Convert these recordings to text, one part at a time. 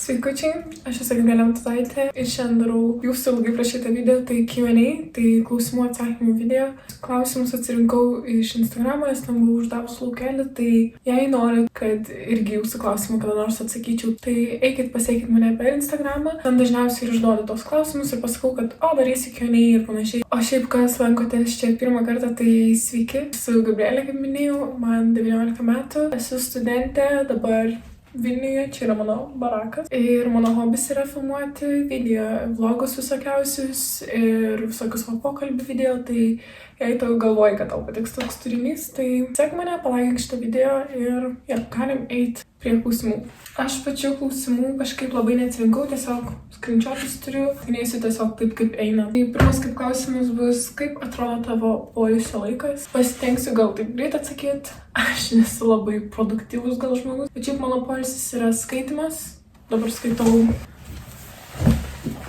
Sveikučiai, aš esu Gabrielė Matutaitė ir šiandien darau jūsų ilgai prašytą video, tai Q&A, tai klausimų atsakymų video. Klausimus atsirinkau iš Instagramo, nes tam buvau uždavus laukelį, tai jei norit, kad irgi jūsų klausimų kada nors atsakyčiau, tai eikit pasiekit mane per Instagramą. Ten dažniausiai ir užduodu tos klausimus ir pasakau, kad darysiu Q&A ir panašiai. O šiaip, kas lankotės čia pirmą kartą, tai sveiki. Esu Gabrielė, kaip minėjau, man 19 metų, esu studentė, dabar Vilniuje, čia yra mano barakas ir mano hobis yra filmuoti video, vlogus visokiausius ir visokius pokalbių video, tai jei tu galvoji, kad tau patiks toks turinys, tai sek mane, palaikink šitą video ir galim eiti prie klausimų. Aš pačių klausimų kažkaip labai neatsirinkau, tiesiog screenshotus turiu, neįsiu tiesiog taip, kaip eina. Tai pirmas kaip klausimas bus, kaip atrodo tavo poilsio laikas? Pasitengsiu gal taip greit atsakyti, aš nesu labai produktyvus gal žmogus, bet šiaip mano poilsis yra skaitimas.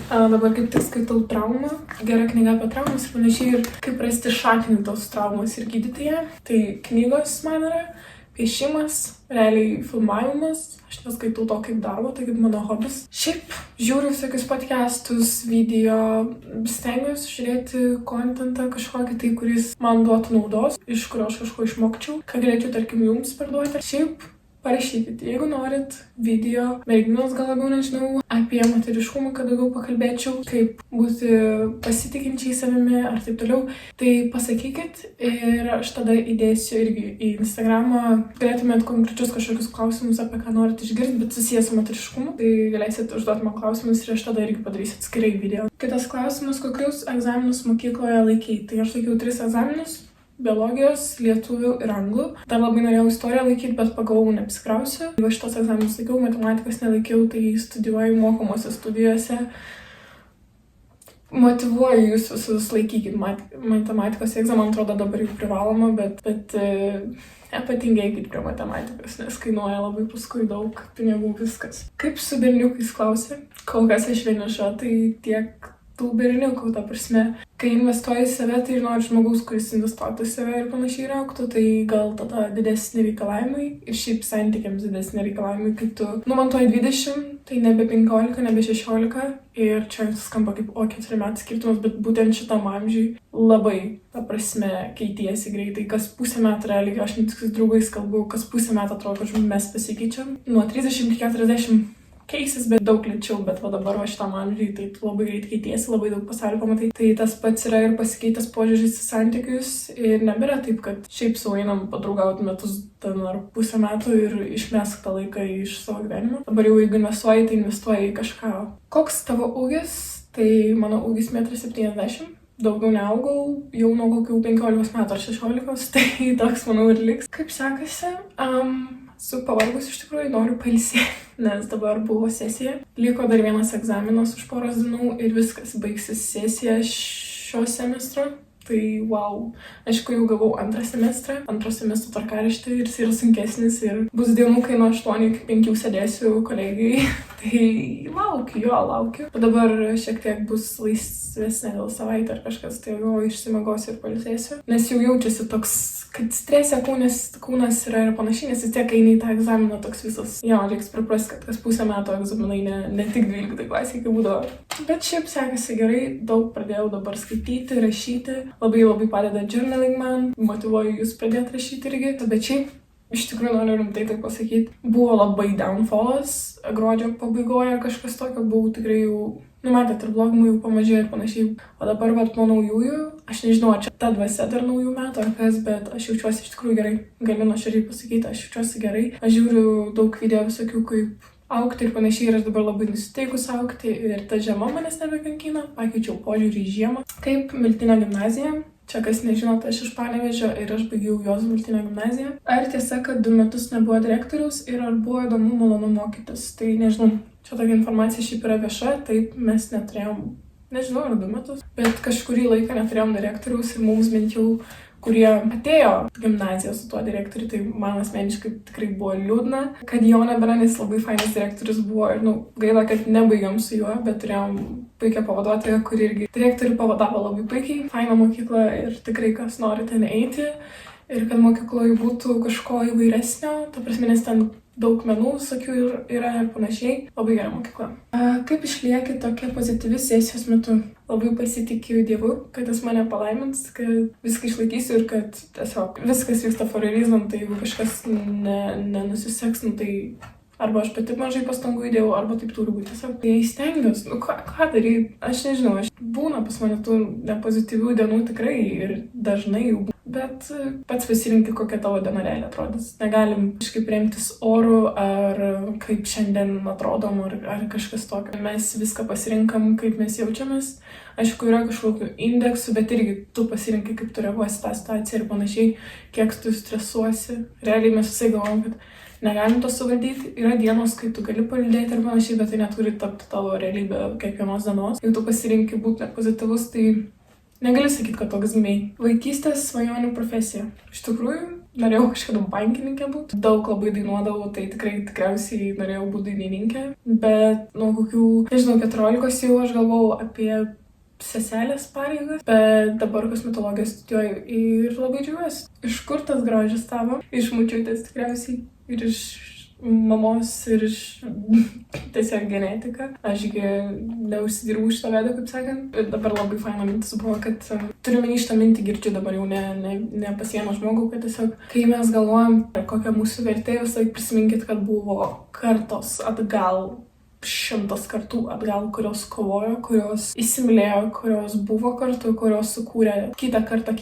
Dabar kaip tik skaitau traumą, gera knyga apie traumas ir panašiai, ir kaip rasti šaknį tos traumas ir gydyti ją. Tai knygos man yra, piešimas, realiai filmavimas, aš neskaitau to kaip darbo, tai kaip mano hobis. Šiaip žiūriu visokius podcastus, video, stengiuosi žiūrėti kontentą kažkokį tai, kuris man duotų naudos, iš kurio aš kažko išmokčiau, ką galėčiau, tarkim, jums perduoti. Šiaip parašykit, jeigu norit video, merginos gal labiau nežinau, apie moteriškumą, kad daugiau pakalbėčiau, kaip būti pasitikinčiai savimi ar taip toliau, tai pasakykit ir aš tada įdėsiu irgi į Instagramą. Galėtumėt konkrečius kažkokius klausimus, apie ką norit išgirsti, bet susijęs su moteriškumu, tai galėsit užduoti man klausimus ir aš tada irgi padarysiu atskirai video. Kitas klausimas, kokius egzaminus mokykloje laikei? Tai aš laikiau 3 egzaminus. Biologijos, lietuvių ir anglų. Dar labai norėjau istoriją laikyti, bet pagalvojau, neapsikrausiu. Jeigu šitos egzaminus laikiau, matematikos nelaikiau, tai studijuoju mokomose studijose. Motyvuoju jūs visus laikykit matematikos egzaminą, man atrodo dabar jau privaloma, bet nepatingėkit prie matematikos, nes kainuoja labai paskui daug pinigų viskas. Kaip su berniukais klausė? Kol kas aš vieniša, tai tiek tų berniukų, ta prasme, kai investuoji į save, tai nori žmogaus, kuris investuotų į save ir panašiai augtų, tai gal tada didesni reikalavimai ir šiaip santykiams didesni reikalavimai, kai tu numontuoji 20, tai nebe 15, nebe 16 ir čia skamba kaip 4 metų skirtumas, bet būtent šitam amžiui labai, ta prasme, keitiesi greitai, kas pusę metų realiai, aš net su draugais kalbu, kas pusę metų atrodo, kad mes pasikeičiam, nuo 30 iki 40 keisis, bet daug lėčiau, bet dabar šitam amžiui tai labai greit keitiesi, labai daug pasaulio pamatai. Tai tas pats yra ir pasikeitęs požiūris į santykius ir nebėra taip, kad šiaip sau einam padraugauti metus ten ar pusę metų ir išmesk tą laiką iš savo gyvenimo. Dabar jau jeigu investuoji, tai investuoji į kažką. Koks tavo ūgis? Tai mano ūgis 1,70 m. Daugiau neaugau, jau nuo kokių 15 metų ar 16, tai toks manau ir liks. Kaip sekasi? Su pavargus iš tikrųjų noriu pailsėti, nes dabar buvo sesija. Liko dar vienas egzaminas už poros dienų ir viskas, baigsis sesija šio semestro. Tai wow, aišku, jau gavau antro semestro tvarkaraštį ir jis yra sunkesnis ir bus dienų, kai nuo 8 iki 5 sėdėsiu kolegijai. Tai laukiu. O dabar šiek tiek bus laisvesnė gal savaitę ar kažkas, tai jau išsimegosiu ir pailsėsiu. Nes jau jaučiasi toks, kad stresė kūnas yra ir panašiai, nes vis tiek eini į tą egzaminą toks visas. Reiks priprast, kad kas pusę metų egzaminai, ne tik 12 klasėje, kaip būdavo. Bet šiaip sekasi gerai, daug pradėjau dabar skaityti, rašyti. Labai padeda journaling man, motyvuoju jūs pradėti rašyti irgi. Bet šiaip, iš tikrųjų noriu rimtai tai pasakyti, buvo labai downfallas, gruodžio pabaigoje kažkas tokio, buvau tikrai jau, matėt, ir blogumų jau pamažėjo ir panašiai. O dabar po naujųjų, aš nežinau, ar čia ta dvasia dar naujų metų ar kas, bet aš jaučiuosi iš tikrųjų gerai. Galiu nuoširdžiai pasakyti, aš jaučiuosi gerai. Aš žiūriu daug video visokių, kaip augti ir panašiai, ir aš dabar labai nusiteikus augti ir ta žiema manęs nebekankina, pakeičiau požiūrį į žiemą. Kaip Miltinio gimnazija, čia kas nežinot, aš iš Panevėžio ir aš baigiau Juozo Miltinio gimnaziją. Ar tiesa, kad 2 metus nebuvo direktoriaus ir ar buvo įdomu, malonu mokytis? Tai nežinau, čia tokia informacija šiaip yra vieša, taip mes neturėjom, nežinau, ar 2 metus, bet kažkurį laiką neturėjom direktoriaus ir mums bent jau kurie atėjo gimnaziją su tuo direktoriu, tai man asmeniškai tikrai buvo liūdna, kad jo nebėra, nes labai fainas direktorius buvo ir gaila, kad nebaigiam su juo, bet turėjom puikią pavaduotoją, kuri irgi direktorių pavadavo labai puikiai, faina mokykla ir tikrai kas nori ten eiti ir kad mokykloje būtų kažko įvairesnio, ta prasme, nes ten daug menų visokių yra ir panašiai. Labai gera mokykla. Kaip išlieki tokia pozityvi sesijos metu? Labai pasitikiu Dievu, kad jis mane palaimins, kad viską išlaikysiu ir kad tiesiog viskas vyksta for a reason, tai jeigu kažkas nenusiseks, tai arba aš pati mažai pastangų įdėjau, arba taip turi būti. Tiesiog tai stengiuosi. Ką daryti? Aš nežinau, būna pas mane tų nepozityvių dienų tikrai ir dažnai jau. Bet pats pasirinkti, kokia tavo diena realiai atrodys. Negalim kažkaip remtis oru ar kaip šiandien atrodom ar kažkas tokio. Mes viską pasirinkam, kaip mes jaučiamės. Aišku, yra kažkokių indeksų, bet irgi tu pasirinkai, kaip tu reaguosi tą situaciją ir panašiai, kiek tu stresuosi. Realiai mes visai galvom, kad negalim to suvaldyti. Yra dienos, kai tu gali paliūdėti ir panašiai, bet tai neturi tapti tavo realybė kiekvienos dienos. Jeigu tu pasirinkai būti nepozityvus, tai negali sakyti, kad toks gimiai. Vaikystės svajonių profesija. Iš tikrųjų, norėjau kažkada bankininkė būti. Daug labai dainuodavau, tai tikriausiai norėjau būti dainininkė. Bet nuo kokių, 14 jau aš galvojau apie seselės pareigas, bet dabar kosmetologiją studijuoju ir labai džiaugiuosi. Iš kur tas grožis tavo? Iš močiutės tikriausiai ir iš mamos ir iš tiesiog genetika. Ašgi neužsidirbau šitą veidą, kaip sakant. Ir dabar labai faina mintis buvo, kad turiu menį šitą mintį girdžiu dabar jau ne pas vieną žmogų, kad tiesiog, kai mes galvojam, kokia mūsų vertė, visai prisiminkit, kad buvo kartos atgal, 100 kartų atgal, kurios kovojo, kurios įsimylėjo, kurios buvo kartu, kurios sukūrė kitą kartą,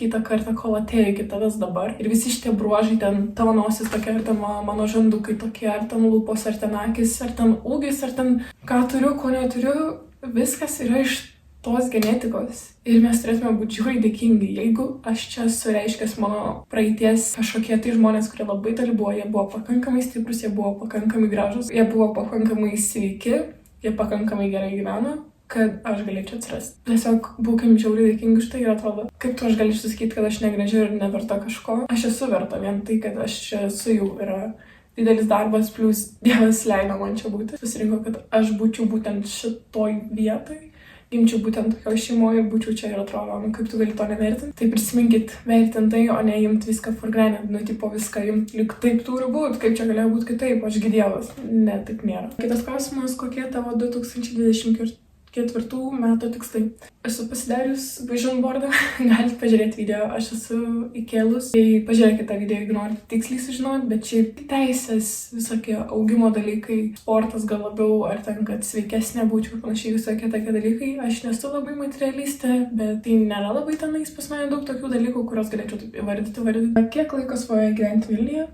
kol atėjo iki tavęs dabar. Ir visi šitie bruožai, ten tavo nosis tokia, ar ten mano žandukai tokie, ar ten lūpos, ar ten akis, ar ten ūgis, ar ten ką turiu, ko neturiu, viskas yra iš tos genetikos. Ir mes turėtume būti žiūrai dėkingi. Jeigu aš čia sureiškęs mano praeities kažkokie tai žmonės, kurie labai toli buvo, jie buvo pakankamai stiprus, jie buvo pakankamai gražus, jie buvo pakankamai sveiki, jie pakankamai gerai gyveno, kad aš galėčiau atsirasti. Tiesiog būkim žiauriai dėkingi už tai ir atrodo, kaip tu aš galėčiau sakyti, kad aš negraži ir neverta kažko. Aš esu verta, vien tai, kad aš čia esu jau yra didelis darbas, plus Dievas leido man čia būti. Susirinko, kad aš būčiau būtent šitoj vietoj. Gimčiau būtent tokio šeimoje ir būčiau čia ir atrodo, kaip tu gali to nevertinti. Tai prisiminkit vertintai, o ne imt viską for granted, tipo viską imt, lyg taip turi būti, kaip čia galėjo būti kitaip, ašgi Dievas. Ne, taip nėra. Kitas klausimas, kokie tavo 2024 metų tikslai? Esu pasidarius vision boardą, galite pažiūrėti video, aš esu įkėlus. Tai pažiūrėkite tą video, jeigu norite tiksliai sužinoti, bet šiaip teisės, visokie augimo dalykai, sportas gal labiau, ar ten, kad sveikesnė būčiau, panašiai visokie tokie dalykai. Aš nesu labai materialistė, bet tai nėra labai tenais pas mane daug tokių dalykų, kuriuos galėčiau taip įvardyti. Kiek laiko svajojai gyventi Vilniuje?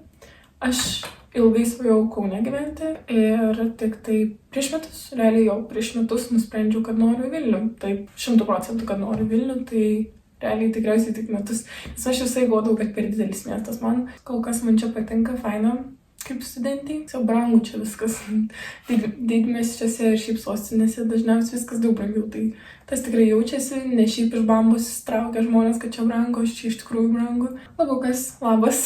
Aš ilgai svajojau Kaune gyventi ir tik tai prieš metus nusprendžiau, kad noriu Vilnių. Taip, 100% kad noriu Vilnių, tai realiai tikriausiai tik metus. Nes aš visai galvodavau, kad per didelis miestas man. Kol kas man čia patinka, faina, kaip studentei. Jau brangu čia viskas. Didmiesčiuose ir šiaip sostinėse dažniausiai viskas daug brangiau. Tai tas tikrai jaučiasi, ne šiaip iš bambos traukia žmonės, kad čia brangu, aš čia iš tikrųjų brangu. Labukas, labas.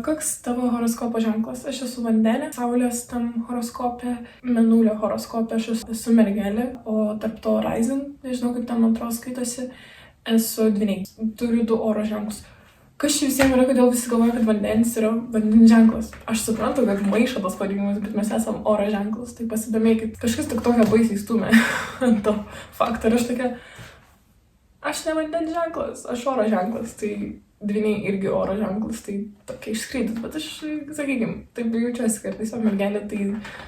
Koks tavo horoskopo ženklas? Aš esu Vandenė, Saulės tam horoskope, Mėnulio horoskope aš esu Mergelė, o tarp to Rising, nežinau kaip ten atrodo skaitosi, esu Dvyniai. Turiu 2 oro ženklus. Kas čia visiems yra, kodėl visi galvoja, kad Vandens yra vandens ženklas? Aš suprantu, kad maišo tas pavadinimas, bet mes esam oro ženklas, tai pasidomėkit. Kažkas tik tokia baisiai stumė ant to fakto. Ir aš tokia, aš ne vandens ženklas, aš oro ženklas, tai Dvyniai irgi oro ženklas, tai tokia išskrydus, bet aš, sakykim, taip jaučiuosi kartais, o Mergelė tai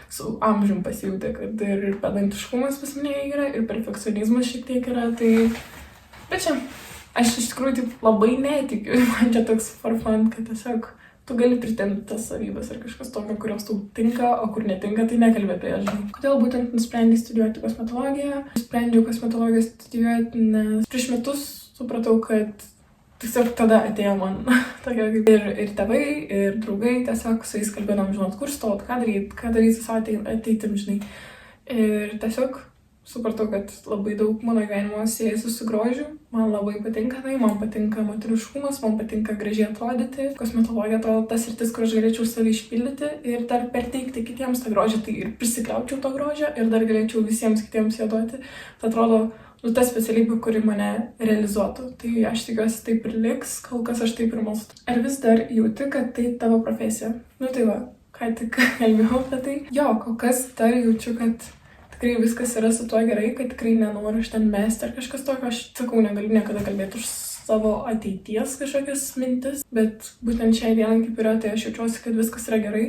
su amžium pasijutė, kad ir pedantiškumas pas mane yra, ir perfekcionizmas šiek tiek yra, tai... Bet čia, aš iš tikrųjų taip labai netikiu, man čia toks for fun, kad tiesiog tu gali pritempti tas savybės ir kažkas tokio, kurios tau tinka, o kur netinka, tai nekalbė apie jas. Kodėl būtent nusprendei studijuoti kosmetologiją? Nusprendžiau kosmetologiją studijuoti, nes prieš metus supratau, kad tiesiog tada atėjo man tokia kaip ir tėvai, ir draugai, tiesiog su jais kalbėdam, žinot, kur stot, ką daryti su savo ateitim, žinai. Ir tiesiog supratau, kad labai daug mano gyvenimo siejasi su grožiu. Man labai patinka tai, man patinka moteriškumas, man patinka gražiai atrodyti. Kosmetologija atrodo tas sritis, kur aš galėčiau save išpildyti ir dar perteikti kitiems tą grožį, tai ir prisikliaučiau to grožio ir dar galėčiau visiems kitiems ją duoti. Tai atrodo, ta specialybė, kuri mane realizuotų. Tai aš tikiuosi taip ir liks, kol kas aš taip ir mąstu. Ar vis dar jauti, kad tai tavo profesija? Tai va, ką tik kalbėjau apie tai. Jo, kol kas dar jaučiu, kad tikrai viskas yra su tuo gerai, kad tikrai nenoriu aš ten mesti ar kažkas tokio. Aš sakau, negaliu niekada kalbėti už savo ateities kažkokias mintis, bet būtent šiai dienai kaip yra, tai aš jaučiuosi, kad viskas yra gerai.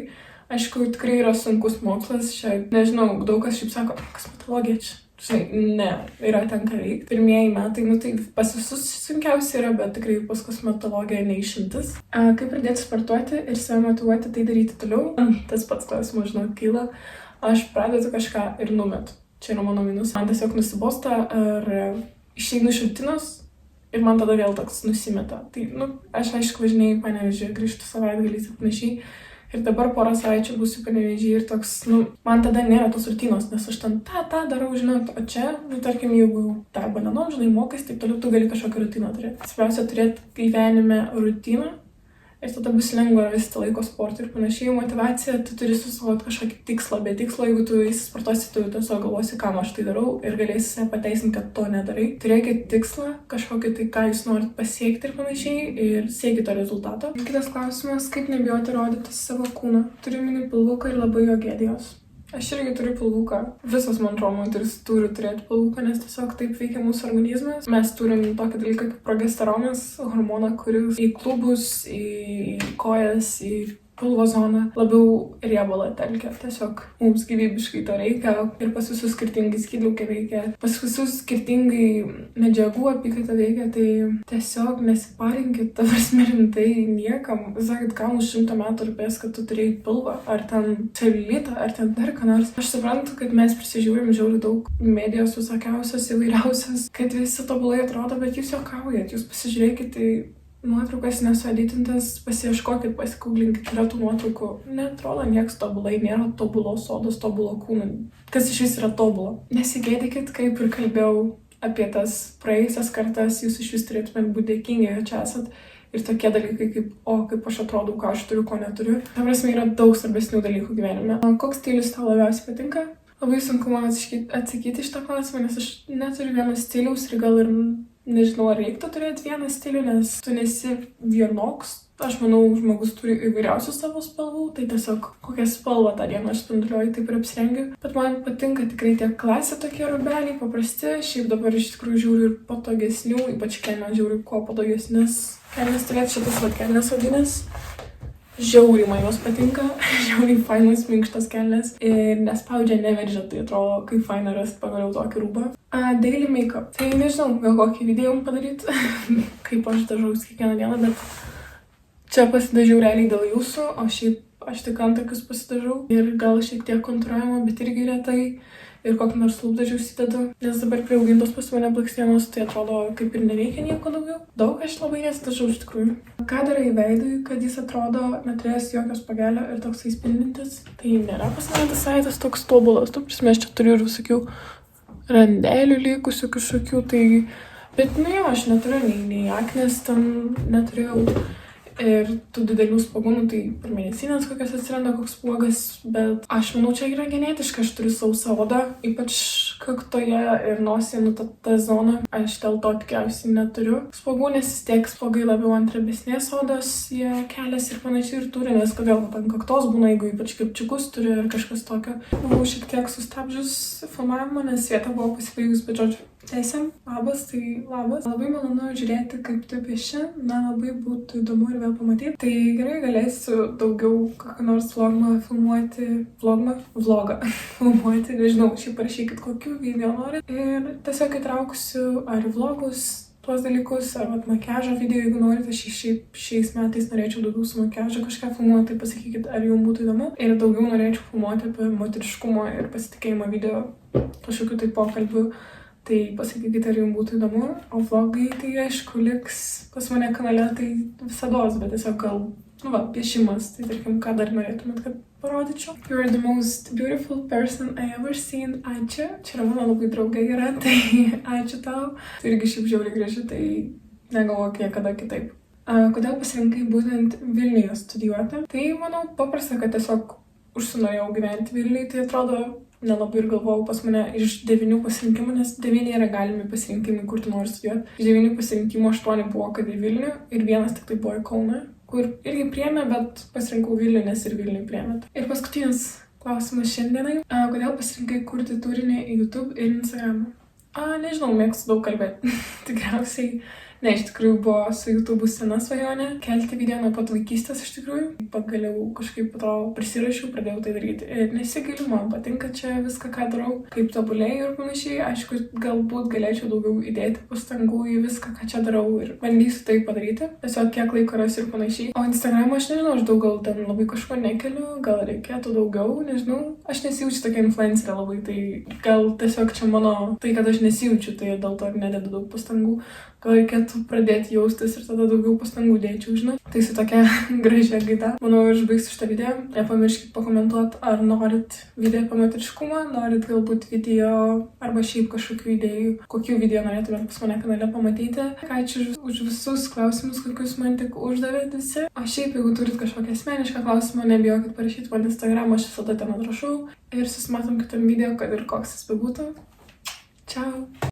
Aišku, tikrai yra sunkus mokslas, čia, nežinau, daug kas šiaip sako, kosmetologija čia. Žinai, ne, yra tenka veikti. Pirmieji metai, tai pas visus sunkiausia yra, bet tikrai pas kosmetologiją neišimtis. Kaip pradėti sportuoti ir save motyvuoti tai daryti toliau? Tas pats klausimas, žinau, kyla. Aš pradedu kažką ir numetu. Čia yra mano minus. Man tiesiog nusibosta ar išeinu iš rutinos ir man tada vėl toks nusimeta. Tai, aš aišku važinėjau į Panevėžį, grįžtu savaitgaliais ir panašiai. Ir dabar porą savaičių būsiu Panevėžyje ir toks, man tada nėra tos rutinos, nes aš ten tą darau, žinot, o čia, tarkim, jeigu darbą nenom, žinai, mokas, taip toliau tu gali kažkokią rutiną turėti. Svarbiausia turėti gyvenime rutiną ir tada bus lengva vesti laiko sportui ir panašiai. Motyvacija, tu turi susivokti kažkokį tikslą, be tikslo, jeigu tu įsisportuosi, tu tiesiog galvosi, kam aš tai darau ir galėsi pateisinti, kad to nedarai. Turėkit tikslą, kažkokį tai, ką jūs norit pasiekti ir panašiai ir siekit to rezultato. Kitas klausimas, kaip nebijoti rodyti savo kūną. Turiu mini pilvuką ir labai jo gėdijos. Aš irgi turiu pilvuką. Visos, man atrodo, moteris turi turėti pilvuką, nes tiesiog taip veikia mūsų organizmas. Mes turim tokį dalyką kaip progesteronas, hormoną, kuris į klubus, į kojas, į pilvo zoną labiau riebalą telkia. Tiesiog mums gyvybiškai to reikia ir pas visus skirtingai skydliaukė veikia, pas visus skirtingai medžiagų apykaita veikia, tai tiesiog nesiparinkit, ta prasme rimtai niekam. Sakit, kam už 100 metų rūpės, kad tu turėjai pilvą, ar ten celiulitą, ar ten dar ką nors. Aš suprantu, kad mes prisižiūrim žiauriai daug medijos visokiausios, įvairiausios, kad visi tobulai atrodo, bet jūs juokaujat, jūs pasižiūrėkit į nuotraukas nesueditintas, pasiieškokit, pasikūglinkit, yra tų nuotraukų. Neatrodo nieks tobulai, nėra tobulos odos, tobulo kūno. Kas iš vis yra tobulo? Nesigėdykit, kaip ir kalbėjau apie tas praėjusias kartas, jūs iš vis turėtumėt būti dėkingi, kad čia esat. Ir tokie dalykai kaip aš atrodau, ką aš turiu, ko neturiu. Ta prasme, yra daug svarbesnių dalykų gyvenime. Koks stilius tau labiausiai patinka? Labai sunku man atsakyti šitą klausimą, nes aš neturiu vieno stiliaus ir gal ir nežinau, ar reiktų turėti vieną stilių, nes tu nesi vienoks. Aš manau, žmogus turi įvairiausių savo spalvų, tai tiesiog kokią spalvą tą dieną aš spinduliuoju, taip ir apsirengiu. Bet man patinka tikrai tie klasė tokie rūbeliai, paprasti. Šiaip dabar iš tikrųjų žiūriu ir patogesnių, ypač kelnes žiūriu, kuo patogesnis kelnes turėti, šitas kelnes odinės. Žiauriai man jos patinka, žiauriai fainas, minkštas kelnes ir nespaudžia, neveržia, tai atrodo, kaip faina rasti pagaliau tokį rūbą. Daily make-up. Tai nežinau, gal kokį video padaryti, kaip aš dažaus kiekvieną dieną, bet čia pasidažiau realiai dėl jūsų, o šiaip aš tik antakius pasidažau ir gal šiek tiek kontūruojama, bet irgi retai. Ir kokį nors lūpdažių įsidedu, nes dabar priaugintos pas mane blakstienos, tai atrodo kaip ir nereikia nieko daugiau. Daug aš labai nesidažau iš tikrųjų. Ką darai veidui, kad jis atrodo neturėjęs jokios pagelio ir toks įspindintis? Tai nėra pas mane tas veidas toks tobulas. Tu prasme, aš čia turiu ir visokių randelių likusių kažkokių, tai... Bet jo, aš neturiu nei aknės, ten neturėjau. Ir tų didelių spuogų, tai per mėnesinės kokias atsiranda koks spuogas, bet aš manau, čia yra genetiška, aš turiu sausą odą, ypač kaktoje ir nosėje ta zona, aš dėl to tikriausiai neturiu spuogų, nes vis tiek spuogai labiau ant riebesnės odos, jie keliasi ir panašiai ir turi, nes kodėl ant kaktos būna, jeigu ypač kirpčiukus turi ar kažkas tokio. Buvau šiek tiek sustabdžius filmavimą, nes vieta buvo pasibaigus, bet žodžiu. Teisėm, labas, tai labas. Labai malonu žiūrėti, kaip tu pieši, labai būtų įdomu ir vėl pamatyti. Tai gerai, galėsiu daugiau kokį nors vlogą filmuoti, vlogą filmuoti, nežinau, šiaip parašykit kokių video norit. Ir tiesiog įtrauksiu ar vlogus, tuos dalykus, ar makiažo video, jeigu norite, šiais metais norėčiau daugiau su makiažo kažką filmuoti, tai pasakykit, ar jums būtų įdomu. Ir daugiau norėčiau filmuoti apie moteriškumo ir pasitikėjimo video, kažkokių tai pokalbių. Tai pasakykite, ar jums būtų įdomu, o vlogai tai aišku liks pas mane kanale, tai visados, bet tiesiog gal, piešimas, tai tarkim, ką dar norėtumėt, kad parodyčiau. You're the most beautiful person I ever seen. Ačiū. Čia yra mano labai draugai yra, tai ačiū tau. Tai irgi šiaip žiauriai graži, tai negalvok niekada kitaip. Kodėl pasirinkai būtent Vilniuje studijuoti? Tai manau paprasta, kad tiesiog užsinorėjau gyventi Vilniuje, tai atrodo nelabai ir galvojau pas mane iš 9 pasirinkimų, nes 9 yra galimi pasirinkimai, kur tu nori studijuoti. Iš 9 pasirinkimų 8 buvo, kad į Vilnių ir 1 tik tai buvo į Kauną. kur irgi priėmė, bet pasirinkau Vilnių, nes ir Vilnių priėmė. Ir paskutinis klausimas šiandienai. Kodėl pasirinkai kurti turinį į YouTube ir Instagram? Nežinau, mėgstu daug kalbėti. Tikriausiai. Ne, iš tikrųjų buvo su YouTube sena svajonė kelti video nuo pat vaikystės iš tikrųjų. Pagaliau kažkaip prisirašiau, pradėjau tai daryti. Ir nesigailiu, man patinka čia viską, ką darau, kaip tobulėjau ir panašiai. Aišku, galbūt galėčiau daugiau įdėti pastangų į viską, ką čia darau ir bandysiu tai padaryti. Tiesiog kiek laiko rasiu ir panašiai. O Instagramą aš nežinau, aš daug gal ten labai kažko nekeliu, gal reikėtų daugiau, nežinau. Aš nesijaučiu tokia influencerė labai, tai gal tiesiog čia mano tai, kad aš nesijaučiu, tai dėl to ir nededu daug pastangų. Gal reikėtų pradėti jaustis ir tada daugiau pastangų dėčiau, žinai. Tai su tokia gražia gaida. Manau, aš baigsiu šitą video. Nepamirškit pakomentuoti, ar norit video apie moteriškumą, norit galbūt video arba šiaip kažkokių idėjų, kokių video norėtumėt pas mane kanale pamatyti. Ačiū už visus klausimus, kokius man tik uždavėt visi. O šiaip, jeigu turit kažkokią asmenišką klausimą, nebijokit parašyti man Instagram, aš visada ten atrašau. Ir susimatom kitam video, kad ir koks jis bebūtų. Ciao.